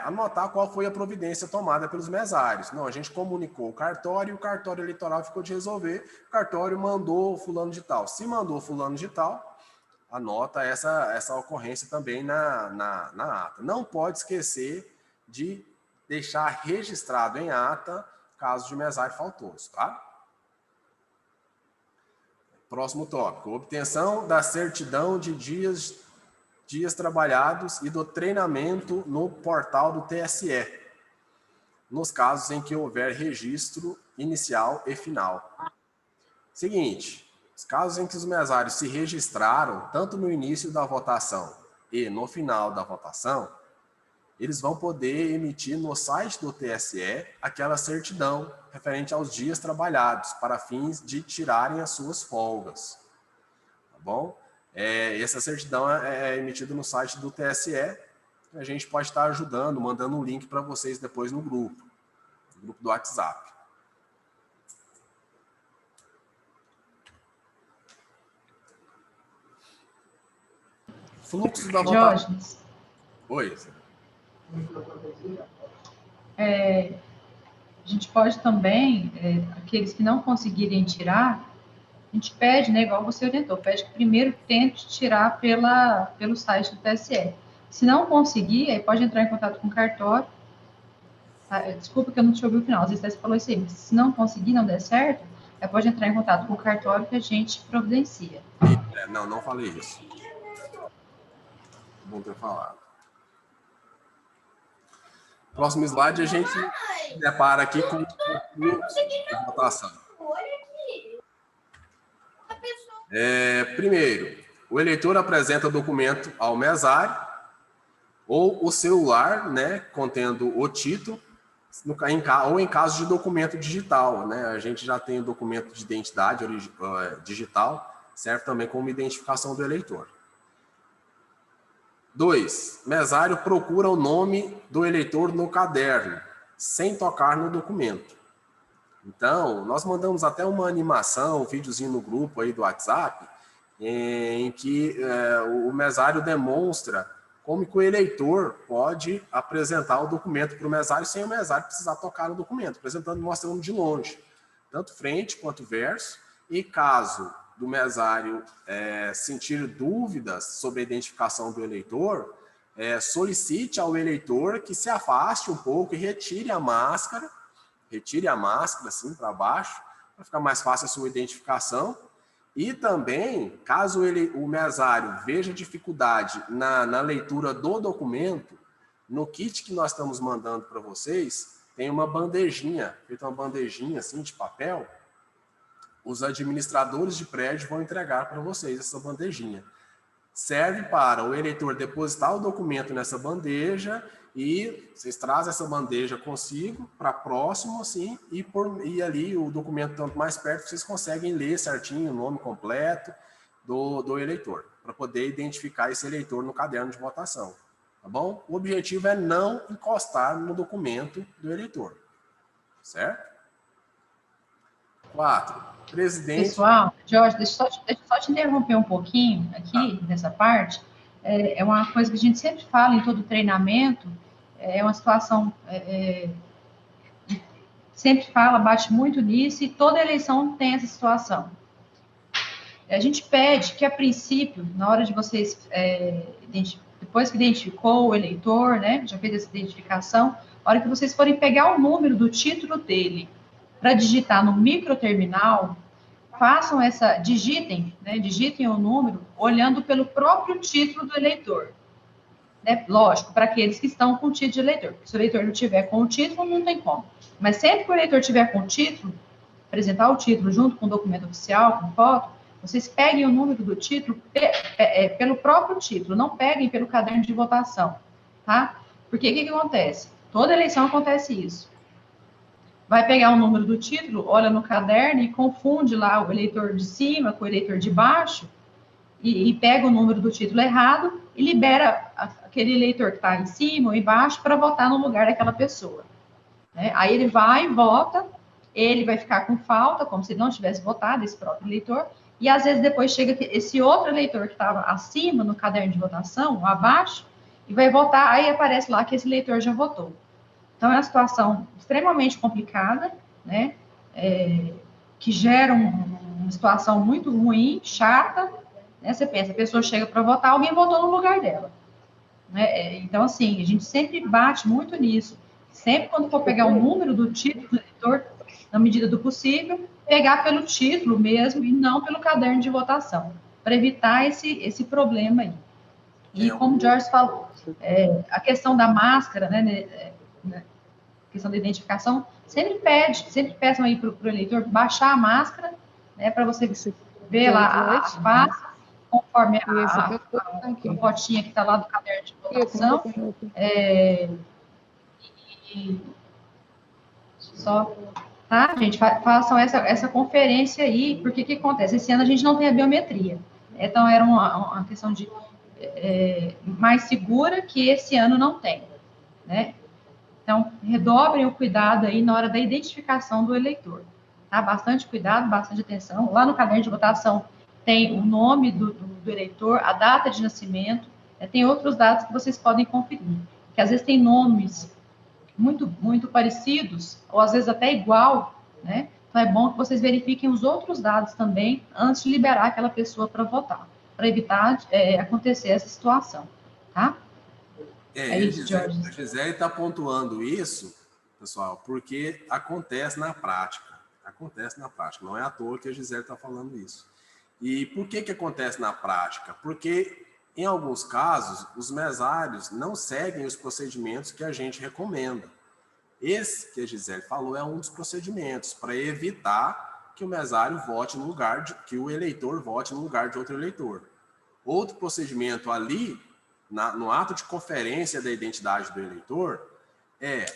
anotar qual foi a providência tomada pelos mesários. Não, a gente comunicou o cartório eleitoral ficou de resolver, o cartório mandou fulano de tal. Se mandou fulano de tal, anota essa ocorrência também na ata. Não pode esquecer de deixar registrado em ata caso de mesário faltoso, tá? Próximo tópico, obtenção da certidão de dias trabalhados e do treinamento no portal do TSE, nos casos em que houver registro inicial e final. Seguinte, os casos em que os mesários se registraram, tanto no início da votação e no final da votação, eles vão poder emitir no site do TSE aquela certidão referente aos dias trabalhados, para fins de tirarem as suas folgas. Tá bom? Essa certidão é emitida no site do TSE. A gente pode estar ajudando, mandando um link para vocês depois no grupo do WhatsApp. Fluxo da votação. Oi. A gente pode também, aqueles que não conseguirem tirar, a gente pede, né, igual você orientou, pede que primeiro tente tirar pelo site do TSE. Se não conseguir, aí pode entrar em contato com o cartório. Desculpa que eu não te ouvi o final, às vezes você falou isso aí, mas se não conseguir, não der certo, aí pode entrar em contato com o cartório que a gente providencia. Não falei isso. Bom ter falado. Próximo slide, a gente se depara aqui com a votação. Primeiro, o eleitor apresenta documento ao mesário ou o celular, né, contendo o título, ou em caso de documento digital, né? A gente já tem o documento de identidade digital, serve também como identificação do eleitor. 2. Mesário procura o nome do eleitor no caderno, sem tocar no documento. Então, nós mandamos até uma animação, um videozinho no grupo aí do WhatsApp, em que o mesário demonstra como que o eleitor pode apresentar o documento para o mesário sem o mesário precisar tocar no documento, mostrando de longe, tanto frente quanto verso, e caso do mesário sentir dúvidas sobre a identificação do eleitor, solicite ao eleitor que se afaste um pouco e retire a máscara assim para baixo, para ficar mais fácil a sua identificação. E também, caso o mesário veja dificuldade na leitura do documento, no kit que nós estamos mandando para vocês, tem uma bandejinha, feita uma bandejinha assim de papel. Os administradores de prédio vão entregar para vocês essa bandejinha. Serve para o eleitor depositar o documento nessa bandeja e vocês trazem essa bandeja consigo para próximo, assim, e ali o documento tanto mais perto, vocês conseguem ler certinho o nome completo do eleitor, para poder identificar esse eleitor no caderno de votação. Tá bom? O objetivo é não encostar no documento do eleitor. Certo? 4. Presidente... Pessoal, Jorge, deixa eu só te interromper um pouquinho aqui, nessa parte. É uma coisa que a gente sempre fala em todo treinamento, é uma situação... sempre fala, bate muito nisso, e toda eleição tem essa situação. A gente pede que, a princípio, na hora de vocês... depois que identificou o eleitor, né, já fez essa identificação, a hora que vocês forem pegar o número do título dele para digitar no microterminal, façam digitem o número olhando pelo próprio título do eleitor. Né? Lógico, para aqueles que estão com o título de eleitor. Se o eleitor não tiver com o título, não tem como. Mas sempre que o eleitor tiver com o título, apresentar o título junto com o documento oficial, com foto, vocês peguem o número do título pelo próprio título, não peguem pelo caderno de votação, tá? Porque o que acontece? Toda eleição acontece isso. Vai pegar o número do título, olha no caderno e confunde lá o eleitor de cima com o eleitor de baixo e pega o número do título errado e libera aquele eleitor que está em cima ou embaixo para votar no lugar daquela pessoa. Né? Aí ele vai, vota, ele vai ficar com falta, como se ele não tivesse votado, esse próprio eleitor, e às vezes depois chega esse outro eleitor que estava acima no caderno de votação, ou abaixo, e vai votar, aí aparece lá que esse eleitor já votou. Então, é uma situação extremamente complicada, né? Que gera uma situação muito ruim, chata, né? Você pensa, a pessoa chega para votar, alguém votou no lugar dela. Né? Então, assim, a gente sempre bate muito nisso. Sempre quando for pegar o número do título do eleitor, na medida do possível, pegar pelo título mesmo e não pelo caderno de votação, para evitar esse problema aí. E como o Jorge falou, a questão da máscara, né, questão da identificação, sempre peçam aí para o eleitor baixar a máscara, né, para você ver lá a face, conforme a fotinha que está lá do caderno de votação. Só, tá, gente? Façam essa conferência aí, porque o que acontece? Esse ano a gente não tem a biometria. Então, era uma questão de mais segura que esse ano não tem, né? Então, redobrem o cuidado aí na hora da identificação do eleitor, tá? Bastante cuidado, bastante atenção. Lá no caderno de votação tem o nome do eleitor, a data de nascimento, tem outros dados que vocês podem conferir, que às vezes tem nomes muito, muito parecidos, ou às vezes até igual, né? Então, é bom que vocês verifiquem os outros dados também, antes de liberar aquela pessoa para votar, para evitar acontecer essa situação, tá? A Gisele está pontuando isso, pessoal, porque acontece na prática. Acontece na prática. Não é à toa que a Gisele está falando isso. E por que acontece na prática? Porque, em alguns casos, os mesários não seguem os procedimentos que a gente recomenda. Esse que a Gisele falou é um dos procedimentos para evitar que o mesário vote no lugar que o eleitor vote no lugar de outro eleitor. Outro procedimento ali, no ato de conferência da identidade do eleitor,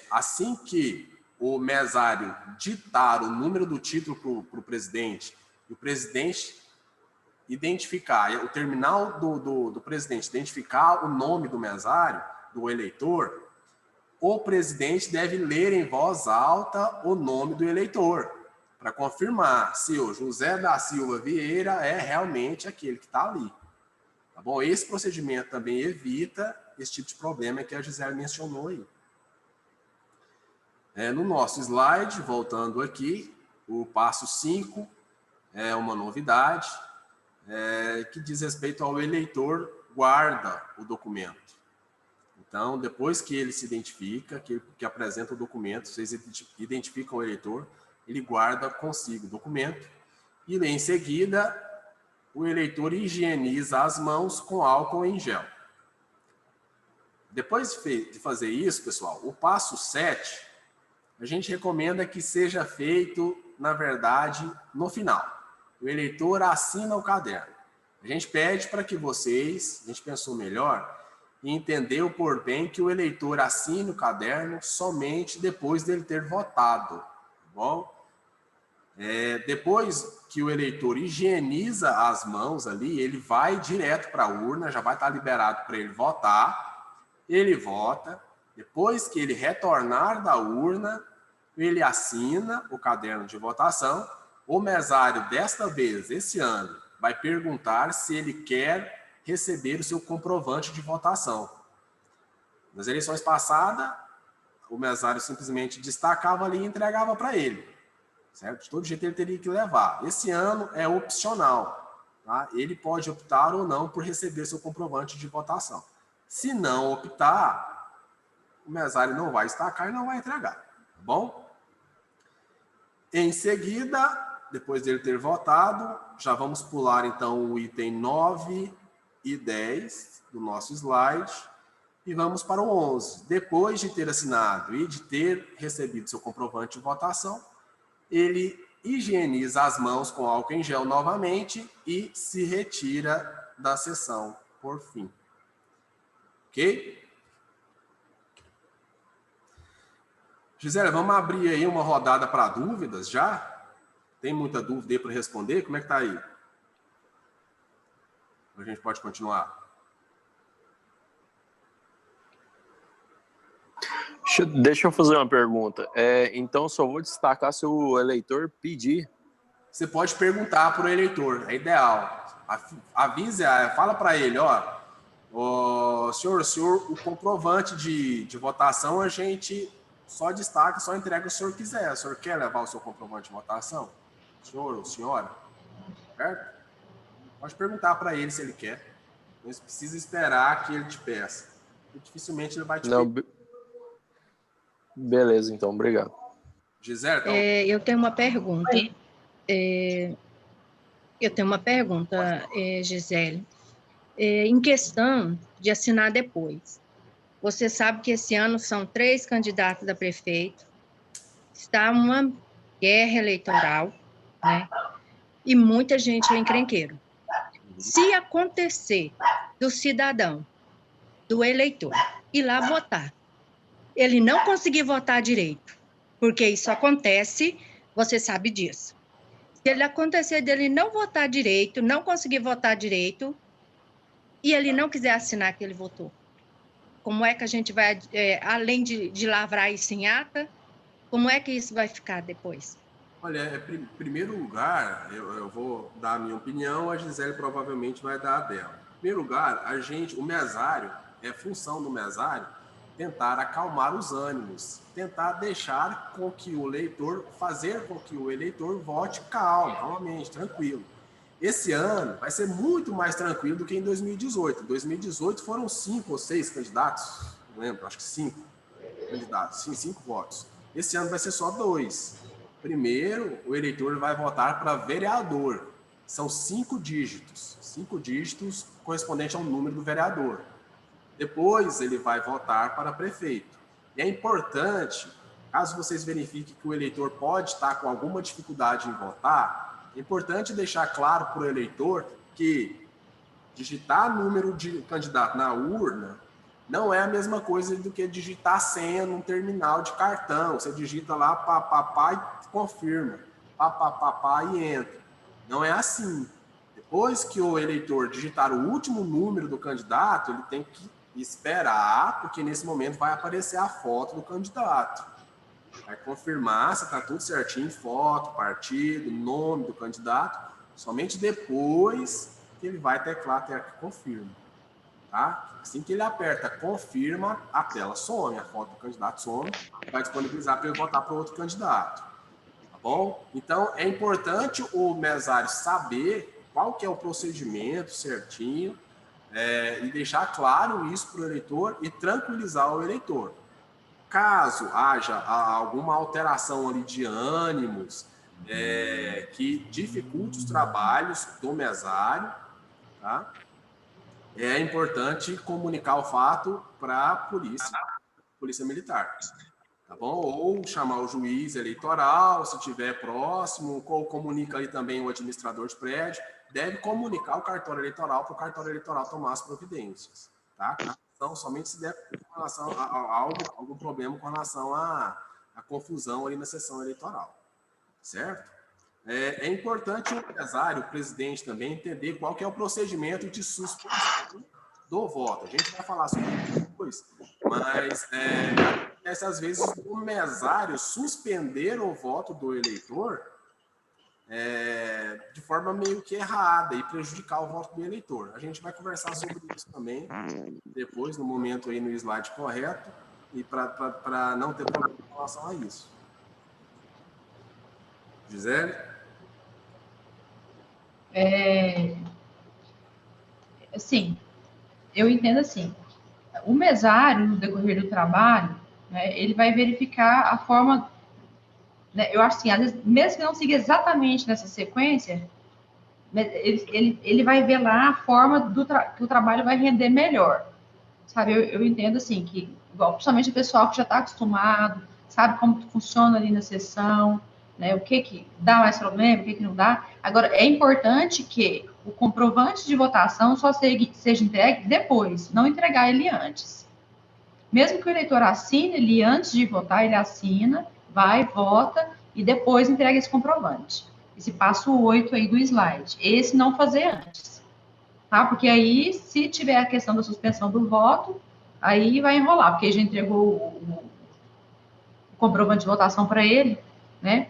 assim que o mesário ditar o número do título para o presidente e o presidente identificar, o terminal do presidente identificar o nome do mesário, do eleitor, o presidente deve ler em voz alta o nome do eleitor, para confirmar se o José da Silva Vieira é realmente aquele que está ali. Tá bom? Esse procedimento também evita esse tipo de problema que a Gisele mencionou aí. No nosso slide, voltando aqui, o passo 5 é uma novidade, que diz respeito ao eleitor guarda o documento. Então, depois que ele se identifica, que apresenta o documento, vocês identificam o eleitor, ele guarda consigo o documento e, em seguida, o eleitor higieniza as mãos com álcool em gel. Depois de fazer isso, pessoal, o passo 7, a gente recomenda que seja feito, na verdade, no final. O eleitor assina o caderno. A gente pede para que vocês, a gente pensou melhor, e entendeu por bem que o eleitor assine o caderno somente depois dele ter votado, tá bom? Depois que o eleitor higieniza as mãos ali, ele vai direto para a urna, já vai estar liberado para ele votar, ele vota, depois que ele retornar da urna, ele assina o caderno de votação, o mesário desta vez, esse ano, vai perguntar se ele quer receber o seu comprovante de votação. Nas eleições passadas, o mesário simplesmente destacava ali e entregava para ele. Certo? De todo jeito ele teria que levar. Esse ano é opcional. Tá? Ele pode optar ou não por receber seu comprovante de votação. Se não optar, o mesário não vai destacar e não vai entregar. Tá bom? Em seguida, depois dele ter votado, já vamos pular então o item 9 e 10 do nosso slide e vamos para o 11. Depois de ter assinado e de ter recebido seu comprovante de votação, ele higieniza as mãos com álcool em gel novamente e se retira da sessão, por fim. Ok? Gisele, vamos abrir aí uma rodada para dúvidas já? Tem muita dúvida aí para responder? Como é que está aí? A gente pode continuar. Deixa eu fazer uma pergunta. Então, só vou destacar se o eleitor pedir. Você pode perguntar para o eleitor, é ideal. Avise, fala para ele, senhor, o comprovante de votação a gente só destaca, só entrega se o senhor quiser. O senhor quer levar o seu comprovante de votação? Senhor ou senhora? Certo? Pode perguntar para ele se ele quer. Não precisa esperar que ele te peça. Dificilmente ele vai te pedir. Beleza, então, obrigado. Gisele, então... eu tenho uma pergunta. Gisele. Em questão de assinar depois. Você sabe que esse ano são 3 candidatos a prefeito. Está uma guerra eleitoral, né? E muita gente é encrenqueiro. Se acontecer do cidadão, do eleitor, ir lá votar, ele não conseguir votar direito, porque isso acontece, você sabe disso. Se ele acontecer dele não votar direito, não conseguir votar direito, e ele não quiser assinar que ele votou, como é que a gente vai, além de lavrar isso em ata, como é que isso vai ficar depois? Olha, em primeiro lugar, eu vou dar a minha opinião, a Gisele provavelmente vai dar a dela. Em primeiro lugar, o mesário, função do mesário, tentar acalmar os ânimos, tentar deixar com que o eleitor, fazer com que o eleitor vote calmamente, tranquilo. Esse ano vai ser muito mais tranquilo do que em 2018. Em 2018 foram 5 ou 6 candidatos, não lembro, acho que 5 candidatos, sim, 5 votos. Esse ano vai ser só 2. Primeiro, o eleitor vai votar para vereador. São 5 dígitos. 5 dígitos correspondente ao número do vereador. Depois, ele vai votar para prefeito. E é importante, caso vocês verifiquem que o eleitor pode estar com alguma dificuldade em votar, é importante deixar claro para o eleitor que digitar número de candidato na urna não é a mesma coisa do que digitar senha num terminal de cartão. Você digita lá, papapá, e confirma. Papapá e entra. Não é assim. Depois que o eleitor digitar o último número do candidato, ele tem que esperar, porque nesse momento vai aparecer a foto do candidato. Vai confirmar se está tudo certinho, foto, partido, nome do candidato. Somente depois que ele vai teclar que confirma. Tá? Assim que ele aperta confirma, a tela some, a foto do candidato some, vai disponibilizar para ele votar para outro candidato. Tá bom? Então, é importante o mesário saber qual que é o procedimento certinho, e deixar claro isso para o eleitor e tranquilizar o eleitor. Caso haja alguma alteração ali de ânimos que dificulte os trabalhos do mesário, tá? É importante comunicar o fato para a polícia militar, tá bom? Ou chamar o juiz eleitoral, se estiver próximo, ou comunica ali também o administrador de prédio, deve comunicar o cartório eleitoral para o cartório eleitoral tomar as providências, tá? Então, somente se der com relação a algum problema com relação à confusão ali na sessão eleitoral, certo? É importante o empresário, o presidente também, entender qual que é o procedimento de suspensão do voto. A gente vai falar sobre isso depois, mas acontece às vezes o mesário suspender o voto do eleitor de forma meio que errada e prejudicar o voto do eleitor. A gente vai conversar sobre isso também depois, no momento aí no slide correto, e para não ter problema em relação a isso. Gisele? Sim, eu entendo assim. O mesário, no decorrer do trabalho, né, ele vai verificar a forma, né, eu acho assim, às vezes, mesmo que não siga exatamente nessa sequência, ele vai ver lá a forma que o trabalho vai render melhor. Sabe, eu entendo assim, que, igual, principalmente o pessoal que já está acostumado, sabe como funciona ali na sessão, né? O que dá mais problema, o que não dá. Agora, é importante que o comprovante de votação só seja entregue depois, não entregar ele antes. Mesmo que o eleitor assine ele antes de votar, ele assina, vai, vota e depois entrega esse comprovante. Esse passo 8 aí do slide. Esse não fazer antes. Tá? Porque aí, se tiver a questão da suspensão do voto, aí vai enrolar, porque já entregou o comprovante de votação para ele, né?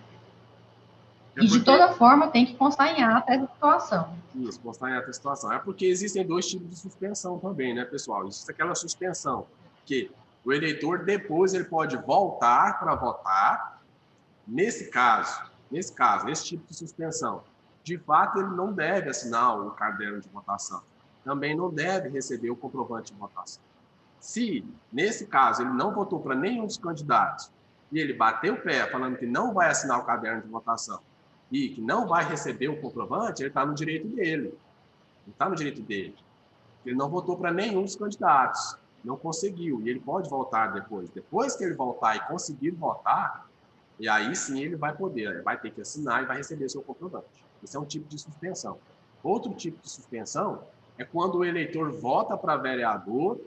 E de toda forma tem que constar em ata essa situação. Isso, constar em ata a situação. É porque existem dois tipos de suspensão também, né, pessoal? Existe aquela suspensão que o eleitor depois ele pode voltar para votar. Nesse tipo de suspensão, de fato ele não deve assinar o caderno de votação. Também não deve receber o comprovante de votação. Se, nesse caso, ele não votou para nenhum dos candidatos e ele bateu o pé falando que não vai assinar o caderno de votação e que não vai receber o comprovante, ele está no direito dele. Ele está no direito dele. Ele não votou para nenhum dos candidatos, não conseguiu, e ele pode voltar depois. Depois que ele voltar e conseguir votar, e aí sim ele vai poder, ele vai ter que assinar e vai receber seu comprovante. Esse é um tipo de suspensão. Outro tipo de suspensão é quando o eleitor vota para vereador,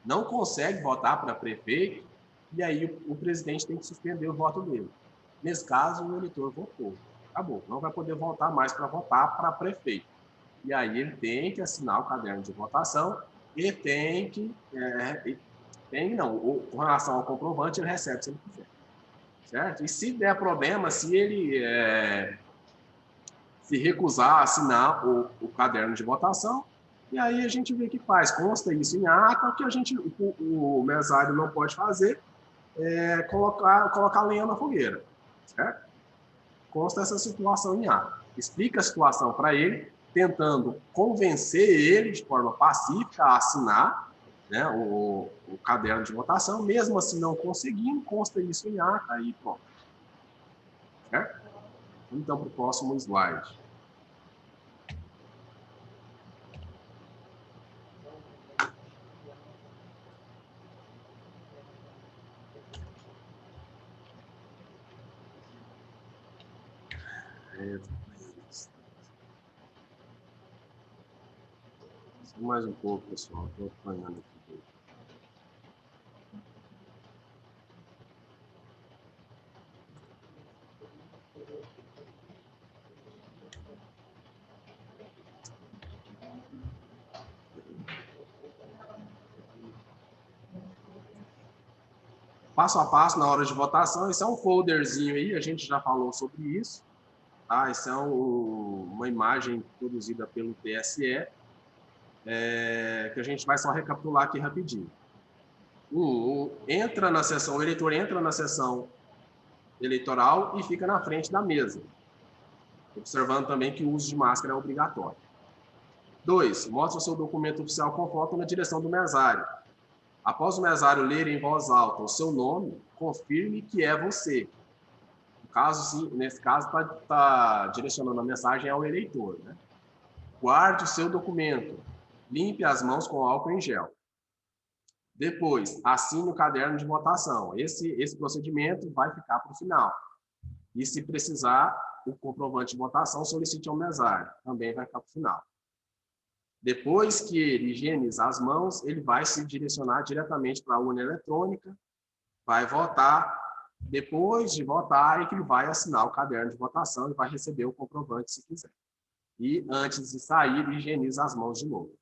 não consegue votar para prefeito, e aí o presidente tem que suspender o voto dele. Nesse caso, o eleitor votou. Acabou, não vai poder voltar mais para votar para prefeito. E aí ele tem que assinar o caderno de votação e tem que... com relação ao comprovante, ele recebe se ele quiser. Certo? E se der problema, se ele se recusar a assinar o caderno de votação, e aí a gente vê o que faz. Consta isso em ata, que o mesário não pode fazer colocar lenha na fogueira. Certo? Consta essa situação em ata. Explica a situação para ele, tentando convencer ele de forma pacífica a assinar, né, o caderno de votação. Mesmo assim não conseguindo, consta isso em ata e pronto. Certo? Então, para o próximo slide. Mais um pouco, pessoal. Estou acompanhando aqui. Passo a passo na hora de votação. Esse é um folderzinho aí, a gente já falou sobre isso. Tá? Essa é uma imagem produzida pelo TSE, que a gente vai só recapitular aqui rapidinho. O eleitor entra na sessão eleitoral e fica na frente da mesa, observando também que o uso de máscara é obrigatório. 2. Mostra o seu documento oficial com foto na direção do mesário. Após o mesário ler em voz alta o seu nome, confirme que é você. Nesse caso, está direcionando a mensagem ao eleitor, né? Guarde o seu documento. Limpe as mãos com álcool em gel. Depois, assine o caderno de votação. Esse procedimento vai ficar para o final. E, se precisar, o comprovante de votação, solicite ao mesário. Também vai ficar para o final. Depois que ele higienizar as mãos, ele vai se direcionar diretamente para a urna eletrônica, vai votar. Depois de votar, é que ele vai assinar o caderno de votação e vai receber o comprovante se quiser. E, antes de sair, ele higieniza as mãos de novo.